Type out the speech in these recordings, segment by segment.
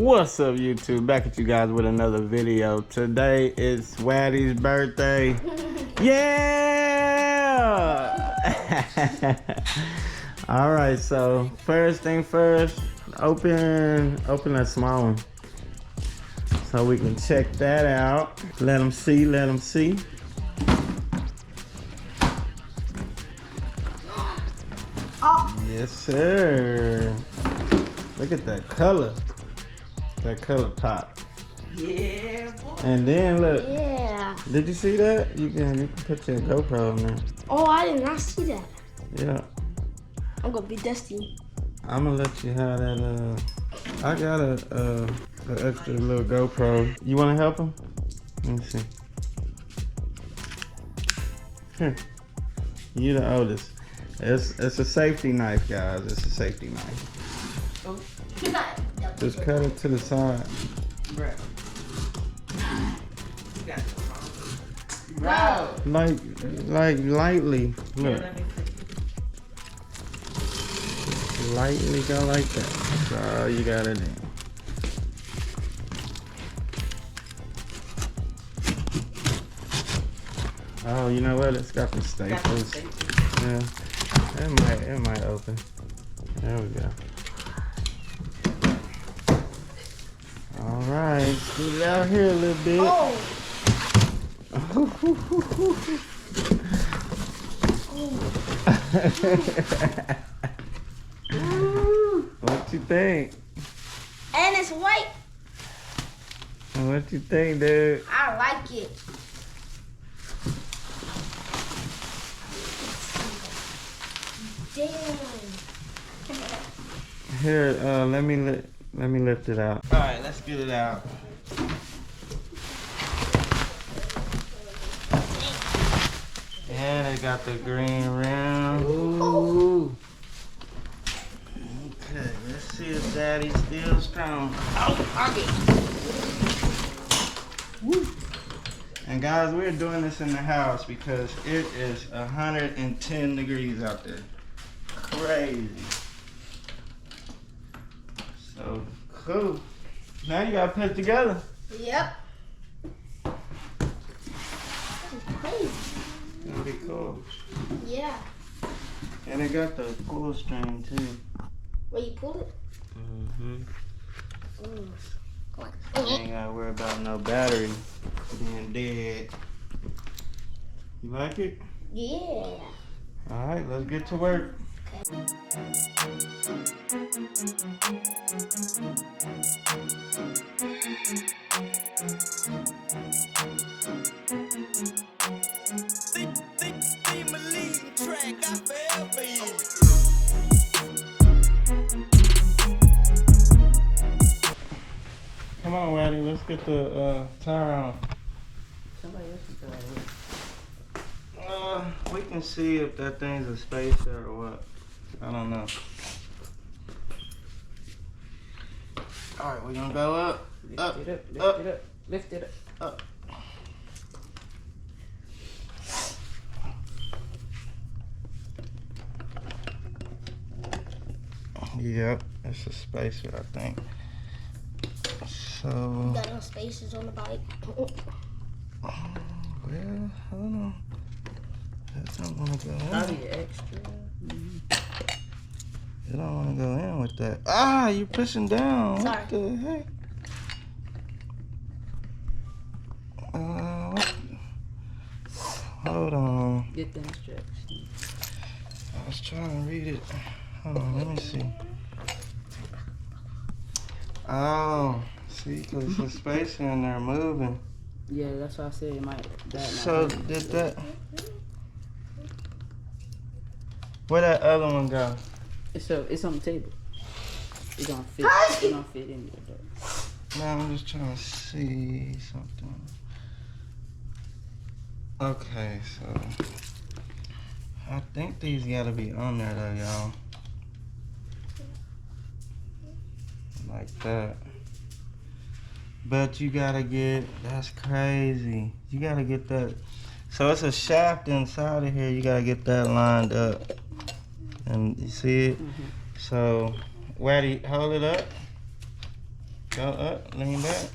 What's up, YouTube? Back at you guys with another video. Today is Waddy's birthday. Yeah! All right, so first thing first, open that small one so we can check that out. Let them see, let them see. Yes, sir. Look at that color. That color pop. Yeah, boy. And then look. Yeah. Did you see that? You can put your GoPro on there. Oh, I did not see that. Yeah. I'm gonna be dusty. I'm gonna let you have that. I got a extra little GoPro. You wanna help him? Let me see. Here. You the oldest. It's a safety knife, guys. It's a safety knife. Oh. Just cut it to the side. Bro. You got it wrong. Bro. Like lightly. Look. Lightly go like that. That's all you got it in. Oh, you know what? It's got the staples. Yeah. It might open. There we go. All right, scoot it out here a little bit. Oh. What you think? And it's white. What you think, dude? I like it. Damn. Here, let me lift it out. All right, let's get it out. And it got the green rim. Ooh. Okay, let's see if Daddy's still strong. Oh, okay. Woo. And guys, we're doing this in the house because it is 110 degrees out there. Crazy. So cool. Now you gotta put it together. Yep. That's crazy. It's gonna be cool. Yeah. And it got the pull string too. Where you pull it? Mm-hmm. Mm. You ain't gotta worry about no battery being dead. You like it? Yeah. Alright, let's get to work. Come on, Waddy, let's get the tire on. Somebody else can try it. We can see if that thing's a spacer or what. I don't know. Alright, we're gonna go up. Lift it up, up, lift it up, lift it up. up. Yep, it's a spacer, I think. So. Got no spaces on the bike. Well, I don't know. I don't want to go in. Probably extra. You don't want to go in with that. Ah, you're pushing down. Sorry. What the heck? What? Hold on. Get the instructions. I was trying to read it. Hold on, let me see. Oh, see, because it's a spacer and they're moving. Yeah, that's why I said it might. So, did that. Where that other one go? It's on the table. It don't fit. It don't fit in there. No, I'm just trying to see something. Okay, so I think these gotta be on there though, y'all. Like that. But you gotta get, that's crazy. You gotta get that. So it's a shaft inside of here. You gotta get that lined up. And you see it? Mm-hmm. So, Waddy, hold it up. Go up, lean back.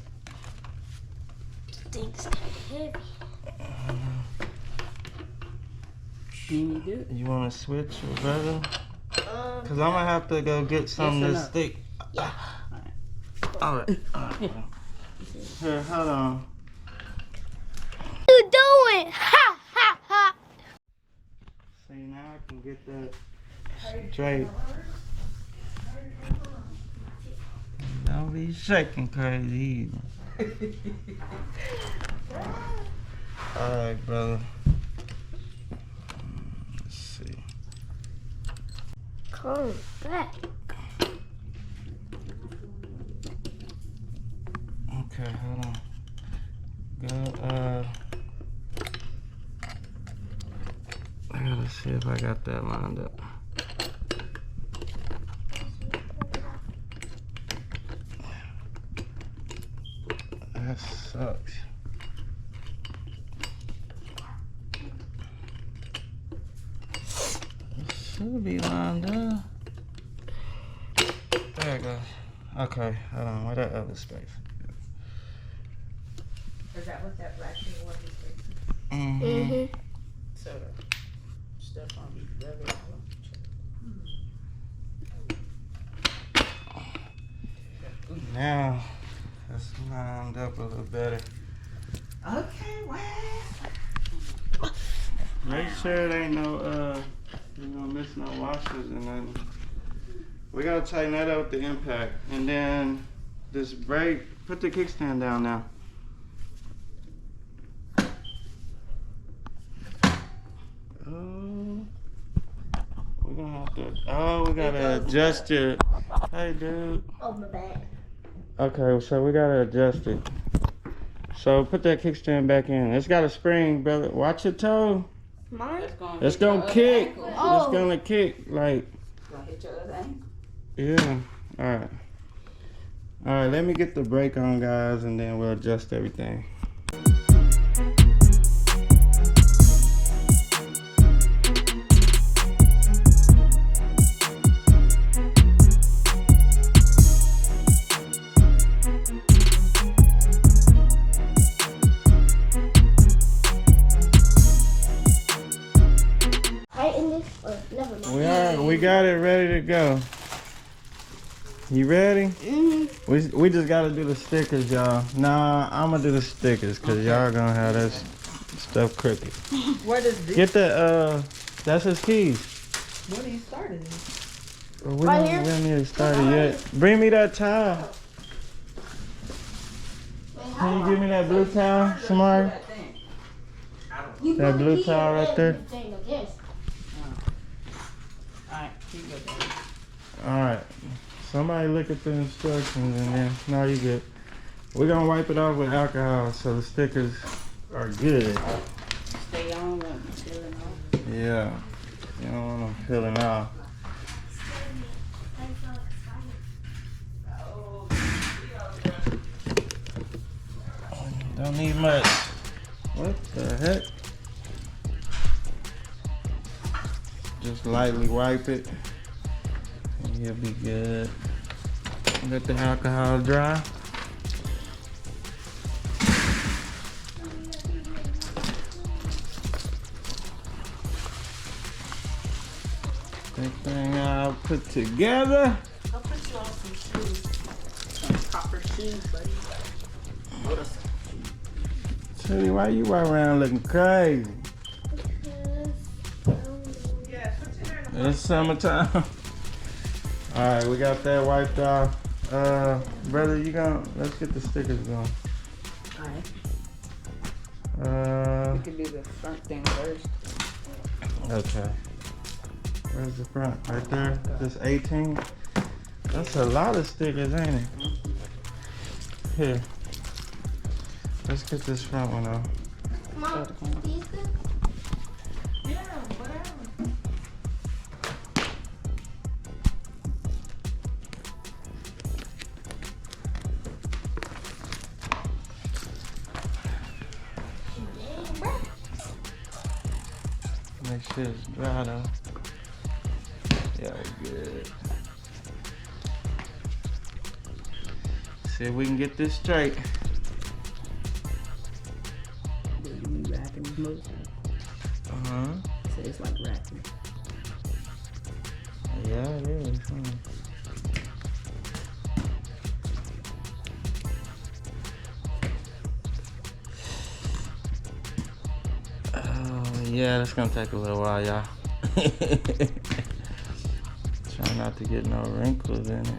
Thing's kind of heavy. You good? You want to switch your brother? Cause I'm gonna have to go get some of this stick. Yeah. Alright. Here, hold on. What you doing? Ha ha ha. See, now I can get that straight. Don't be shaking crazy either. Alright, brother. Let's see. Come back. Okay, hold on. Go, I gotta see if I got that lined up. That sucks. It should be lined up. There it goes. Okay, hold on. Where that other space? Is that what that black thing was? Mm-hmm. So the stuff on the other Now, that's lined up a little better. Okay, well. Make sure it ain't no, you know, miss no washers and nothing. We gotta tighten that up with the impact. And then this brake, put the kickstand down now. Oh, we're gonna have to, we gotta adjust it. Hey, dude. Oh, my bad. Okay, so we gotta adjust it. So put that kickstand back in. It's got a spring, brother. Watch your toe. Mine? It's gonna kick. Oh. It's gonna kick, like. Gonna hit your other ankle. Yeah. Alright. Alright, let me get the brake on, guys, and then we'll adjust everything. Tighten this? Or never mind. We got it ready to go. You ready? Mm-hmm. We just gotta do the stickers, y'all. Nah, I'm gonna do the stickers, cause y'all gonna have that stuff crooked. What is this? Get the, that's his keys. What are you starting? We Right don't, here? we don't need to start it yet. Bring me that towel. Can you give me that blue towel, Samari? You That put the blue key towel in right there? everything, I guess. Alright, keep it there. Alright. Somebody look at the instructions and then, no, you good. We're gonna wipe it off with alcohol so the stickers are good. Stay on when you're feeling off. Yeah. You don't want them peeling off. Don't need much. What the heck? Just lightly wipe it. And you'll be good. Let the alcohol dry. Everything all put together. I'll put you on some shoes. Some proper shoes, buddy. Teddy, why you walk around looking crazy? It's summertime. Alright, we got that wiped off. Brother, let's get the stickers going. Alright. We can do the front thing first. Okay. Where's the front? Right there? This 18? That's a lot of stickers, ain't it? Here. Let's get this front one off. Mom, these good? Yeah, whatever. Make sure it's dry though. Yeah, we're good. See if we can get this straight. You wrapping this motorcycle. So it's like wrapping. Yeah, it is. Yeah, that's gonna take a little while, y'all. Try not to get no wrinkles in it.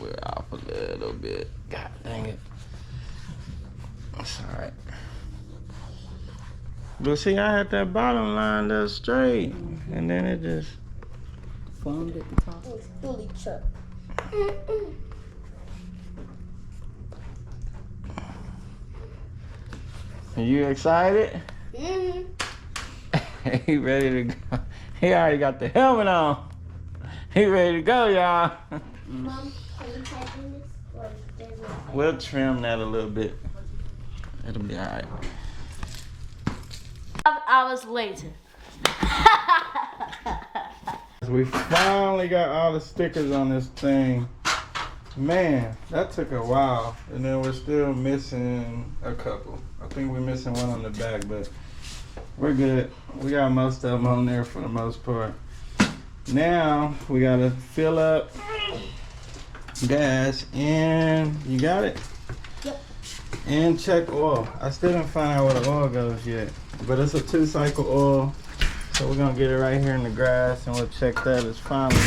We're off a little bit. God dang it. That's alright. But see, I had that bottom line up straight. And then it just Formed at the top. It's fully chopped. Are you excited? He ready to go. He already got the helmet on. He ready to go, y'all. Mom, can you tighten this? Or there's no We'll trim that a little bit. It'll be alright. 5 hours later. We finally got all the stickers on this thing. Man, that took a while. And then we're still missing a couple. I think we're missing one on the back, but we're good. We got most of them on there for the most part. Now we gotta fill up gas, and you got it? Yep. And check oil. I still didn't find out where the oil goes yet, but it's a 2-cycle oil. So we're gonna get it right here in the grass, and we'll check that. It's finally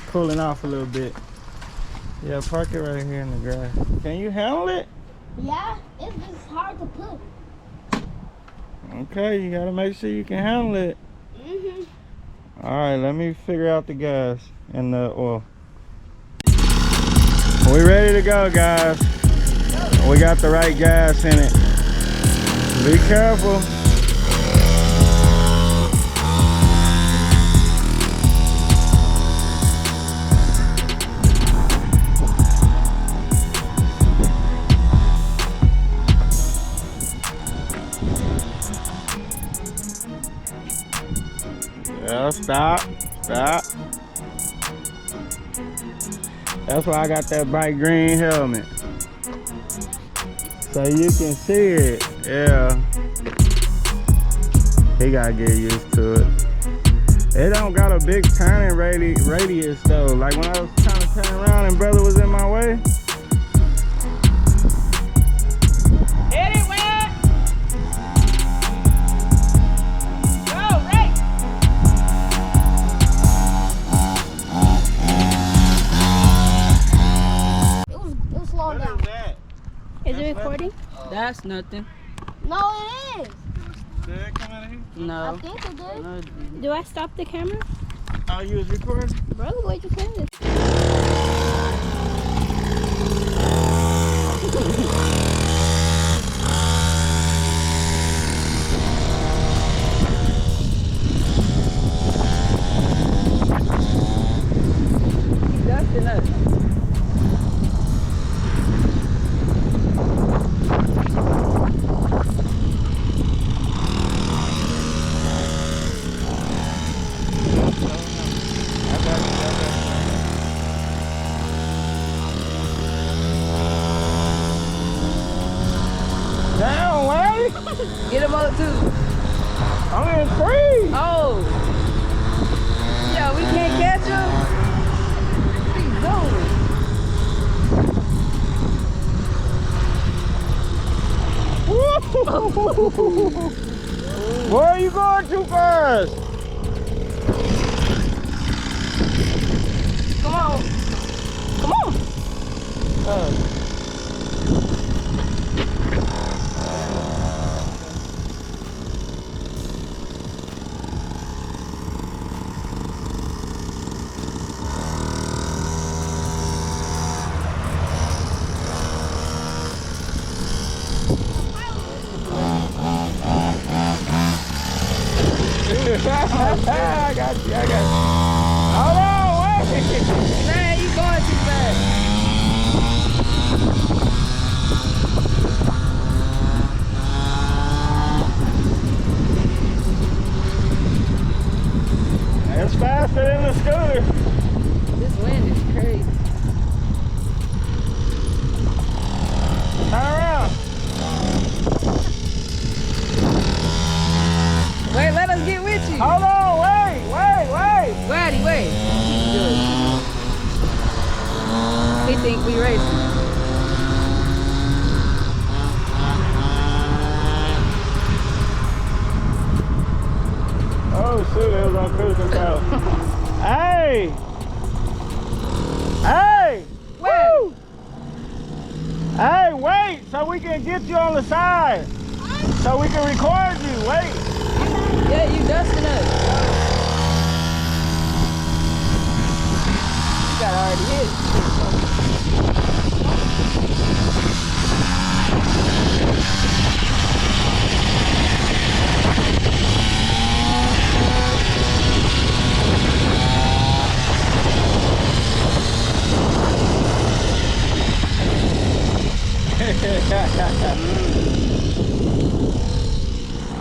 cooling off a little bit. Yeah, park it right here in the grass. Can you handle it? Yeah, it's just hard to put. Okay, you gotta make sure you can handle it. All right, let me figure out the gas and the oil. We ready to go, guys. We got the right gas in it. Be careful. Yeah, stop. That's why I got that bright green helmet. So you can see it. Yeah. He gotta get used to it. It don't got a big turning radius though. Like when I was trying to turn around and brother was in my way. Hit it, Wyatt! Go, race! It was slowing down. that? Is it recording? That's nothing. No, it is. Did that come out of here? I No. think it did. No. Do I stop the camera? Oh, you was recording? Bro, why'd you say this? Dusting us. Down, Wade! Get him up too. I'm in free! Oh. Yeah, we can't catch him. He's going. Where are you going too fast? Come on. Come on. I got you. Hold on, wait! Man, you going too fast. It's faster than the scooter. This wind is crazy. think we racing? Oh shoot, it was on cruise control. Hey! Hey! Woo! Hey, wait, so we can get you on the side. So we can record you, wait. Yeah, you dusting us. You got already hit.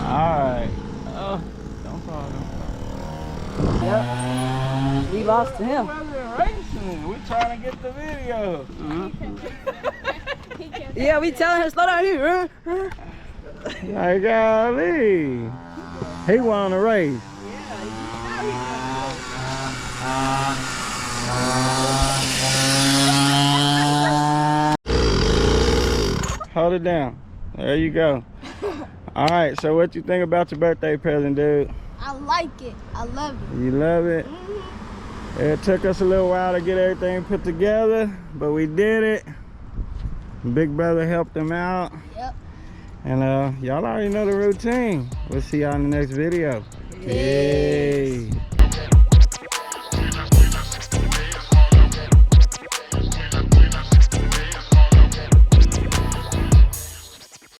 Alright. Oh, don't fall, Yep. We lost to him. We wasn't racing. We trying to get the video. Yeah, we telling him slow down here. Like, golly. He won the race. Hold it down. There you go. All right, so what you think about your birthday present, dude? I like it. I love it. You love it? It took us a little while to get everything put together, but we did it. Big brother helped him out. Yep. And y'all already know the routine. We'll see y'all in the next video. Peace. Peace.